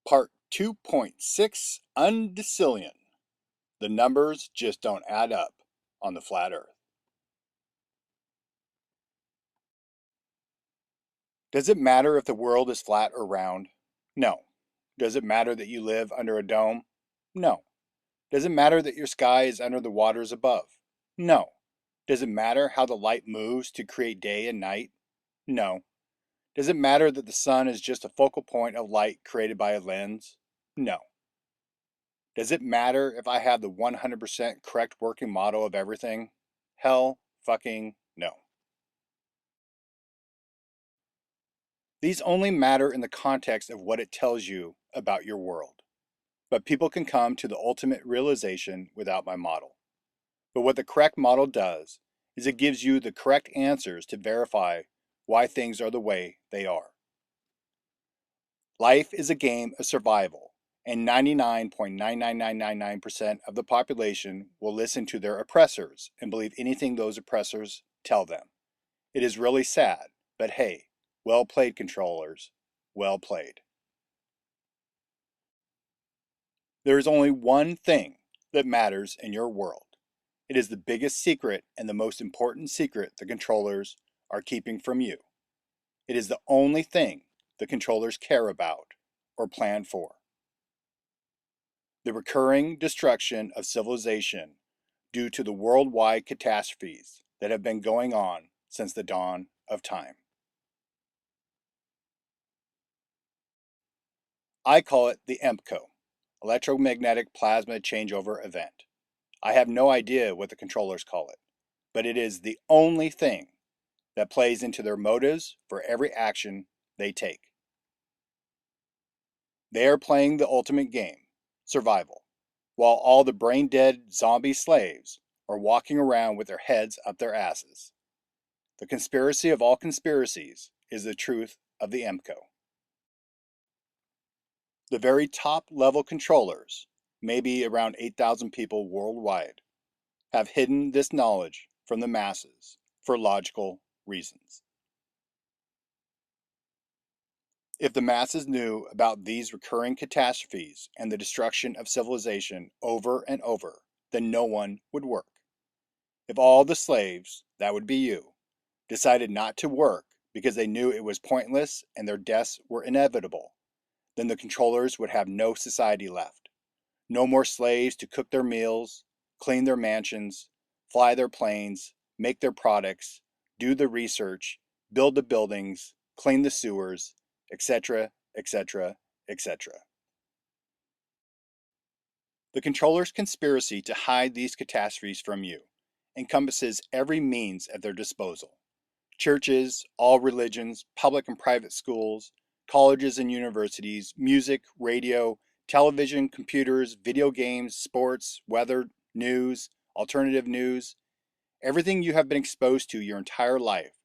Part 2.6 Undecillion. The numbers just don't add up on the flat earth. Does it matter if the world is flat or round? No. Does it matter that you live under a dome? No. Does it matter that your sky is under the waters above? No. Does it matter how the light moves to create day and night? No. Does it matter that the sun is just a focal point of light created by a lens? No. Does it matter if I have the 100% correct working model of everything? Hell fucking no. These only matter in the context of what it tells you about your world. But people can come to the ultimate realization without my model. But what the correct model does is it gives you the correct answers to verify why things are the way they are. Life is a game of survival, and 99.99999% of the population will listen to their oppressors and believe anything those oppressors tell them. It is really sad, but hey, well played, controllers. Well played. There is only one thing that matters in your world. It is the biggest secret and the most important secret the controllers are keeping from you. It is the only thing the controllers care about or plan for. The recurring destruction of civilization due to the worldwide catastrophes that have been going on since the dawn of time. I call it the EMPCO, Electromagnetic Plasma Changeover Event. I have no idea what the controllers call it, but it is the only thing that plays into their motives for every action they take. They are playing the ultimate game, survival, while all the brain-dead zombie slaves are walking around with their heads up their asses. The conspiracy of all conspiracies is the truth of the EMCO. The very top level controllers, maybe around 8,000 people worldwide, have hidden this knowledge from the masses for logical reasons. If the masses knew about these recurring catastrophes and the destruction of civilization over and over, then no one would work. If all the slaves, that would be you, decided not to work because they knew it was pointless and their deaths were inevitable, then the controllers would have no society left. No more slaves to cook their meals, clean their mansions, fly their planes, make their products, do the research, build the buildings, clean the sewers, etc., etc., etc. The controllers' conspiracy to hide these catastrophes from you encompasses every means at their disposal. Churches, all religions, public and private schools, colleges and universities, music, radio, television, computers, video games, sports, weather, news, alternative news. Everything you have been exposed to your entire life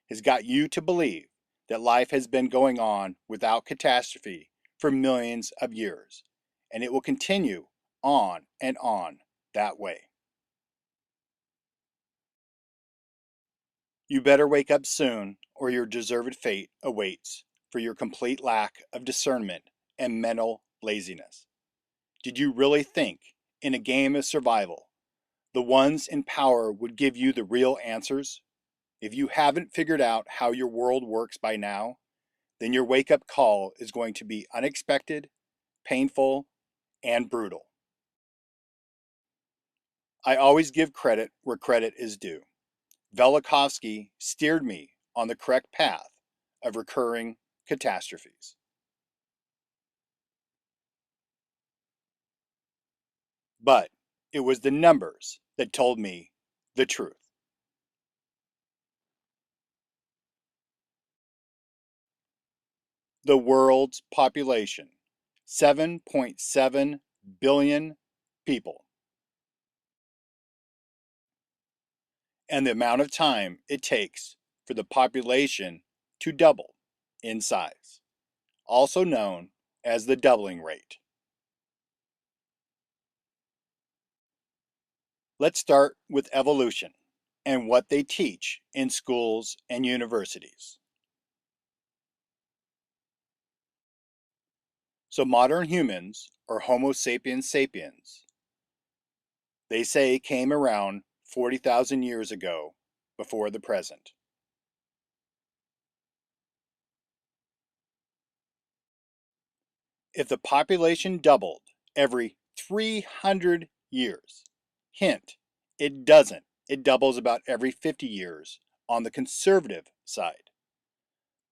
has got you to believe that life has been going on without catastrophe for millions of years, and it will continue on and on that way. You better wake up soon, or your deserved fate awaits for your complete lack of discernment and mental laziness. Did you really think, in a game of survival, the ones in power would give you the real answers? If you haven't figured out how your world works by now, then your wake-up call is going to be unexpected, painful, and brutal. I always give credit where credit is due. Velikovsky steered me on the correct path of recurring catastrophes. But it was the numbers that told me the truth. The world's population, 7.7 billion people, and the amount of time it takes for the population to double in size, also known as the doubling rate. Let's start with evolution and what they teach in schools and universities. So modern humans, or Homo sapiens sapiens, they say came around 40,000 years ago before the present. If the population doubled every 300 years, hint, it doesn't. It doubles about every 50 years on the conservative side.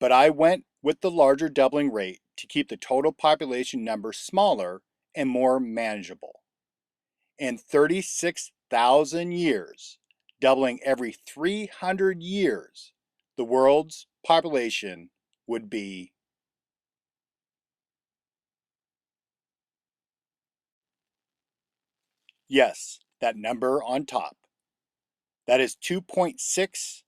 But I went with the larger doubling rate to keep the total population number smaller and more manageable. In 36,000 years, doubling every 300 years, the world's population would be, yes, that number on top. That is 2.6,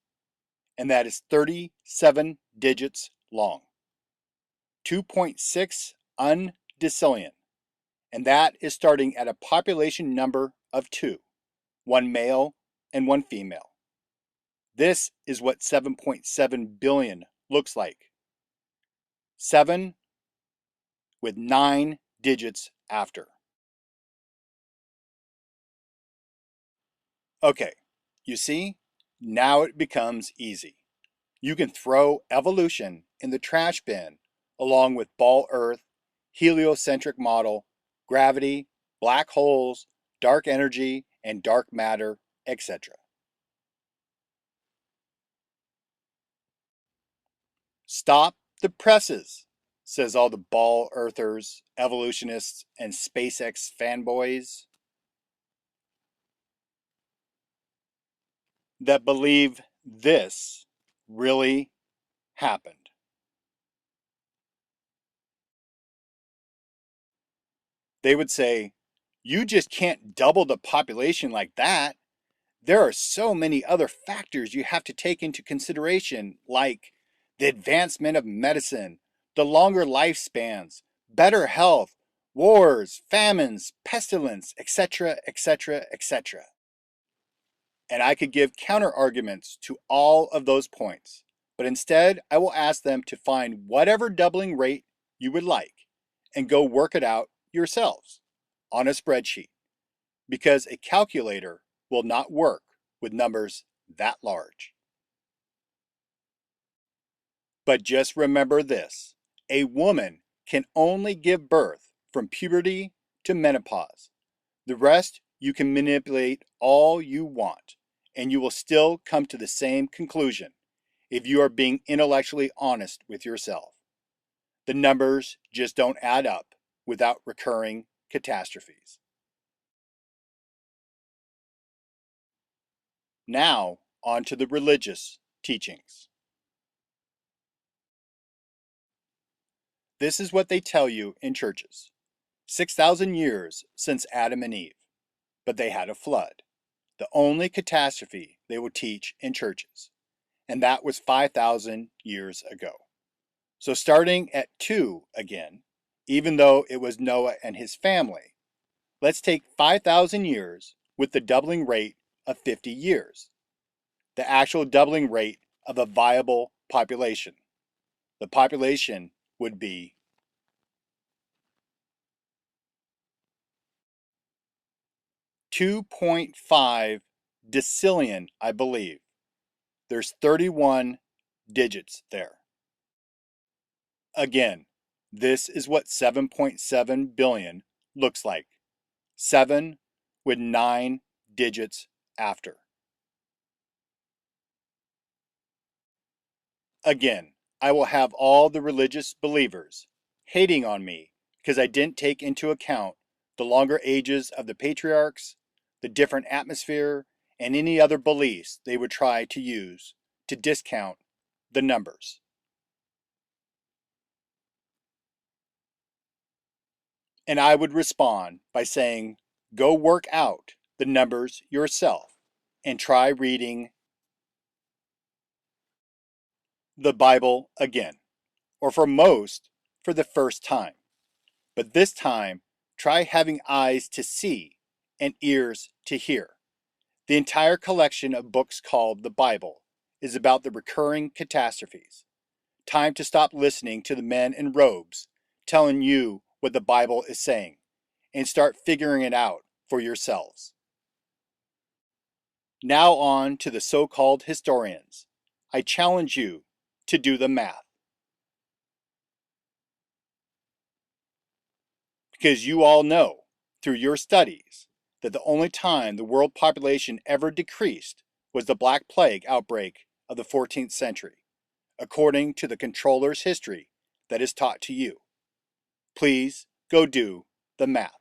and that is 37 digits long. 2.6 undecillion, and that is starting at a population number of 2, one male and one female. This is what 7.7 billion looks like. 7 with 9 digits after. Okay, you see, now it becomes easy. You can throw evolution in the trash bin along with ball Earth, heliocentric model, gravity, black holes, dark energy, and dark matter, etc. Stop the presses, says all the ball earthers, evolutionists, and SpaceX fanboys that believe this really happened. They would say, you just can't double the population like that. There are so many other factors you have to take into consideration, like the advancement of medicine, the longer lifespans, better health, wars, famines, pestilence, etc., etc., etc. And I could give counter arguments to all of those points, but instead I will ask them to find whatever doubling rate you would like and go work it out yourselves on a spreadsheet, because a calculator will not work with numbers that large. But just remember this: a woman can only give birth from puberty to menopause. The rest you can manipulate all you want, and you will still come to the same conclusion if you are being intellectually honest with yourself. The numbers just don't add up without recurring catastrophes. Now, on to the religious teachings. This is what they tell you in churches: 6,000 years since Adam and Eve, but they had a flood. The only catastrophe they will teach in churches, and that was 5,000 years ago. So starting at 2 again, even though it was Noah and his family, let's take 5,000 years with the doubling rate of 50 years, the actual doubling rate of a viable population. The population would be 2.5 decillion, I believe. There's 31 digits there. Again, this is what 7.7 billion looks like. 7 with 9 digits after. Again, I will have all the religious believers hating on me because I didn't take into account the longer ages of the patriarchs, the different atmosphere, and any other beliefs they would try to use to discount the numbers. And I would respond by saying, go work out the numbers yourself and try reading the Bible again, or for most, for the first time. But this time, try having eyes to see and ears to hear. The entire collection of books called the Bible is about the recurring catastrophes. Time to stop listening to the men in robes telling you what the Bible is saying and start figuring it out for yourselves. Now on to the so-called historians. I challenge you to do the math. Because you all know, through your studies, that the only time the world population ever decreased was the Black Plague outbreak of the 14th century, according to the controller's history that is taught to you. Please go do the math.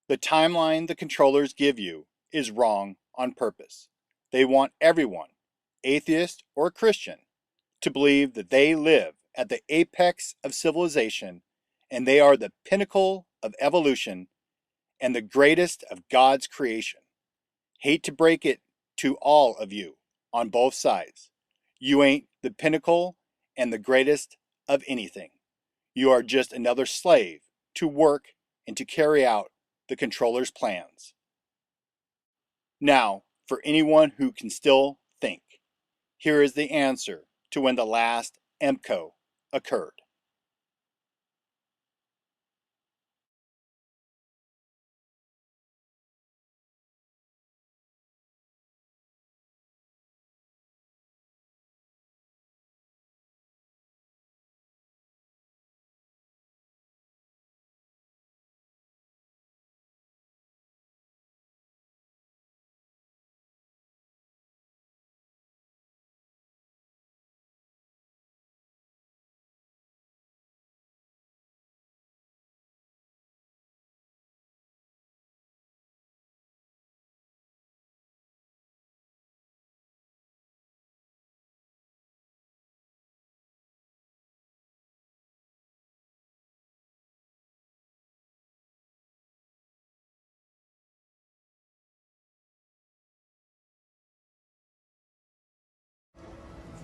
The timeline the controllers give you is wrong on purpose. They want everyone, atheist or Christian, to believe that they live at the apex of civilization and they are the pinnacle of evolution and the greatest of God's creation. Hate to break it to all of you on both sides. You ain't the pinnacle and the greatest of anything. You are just another slave to work and to carry out the controller's plans. Now, for anyone who can still think, here is the answer to when the last EMCO occurred.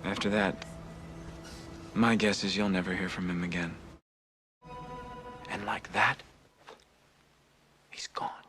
After that, my guess is you'll never hear from him again. And like that, he's gone.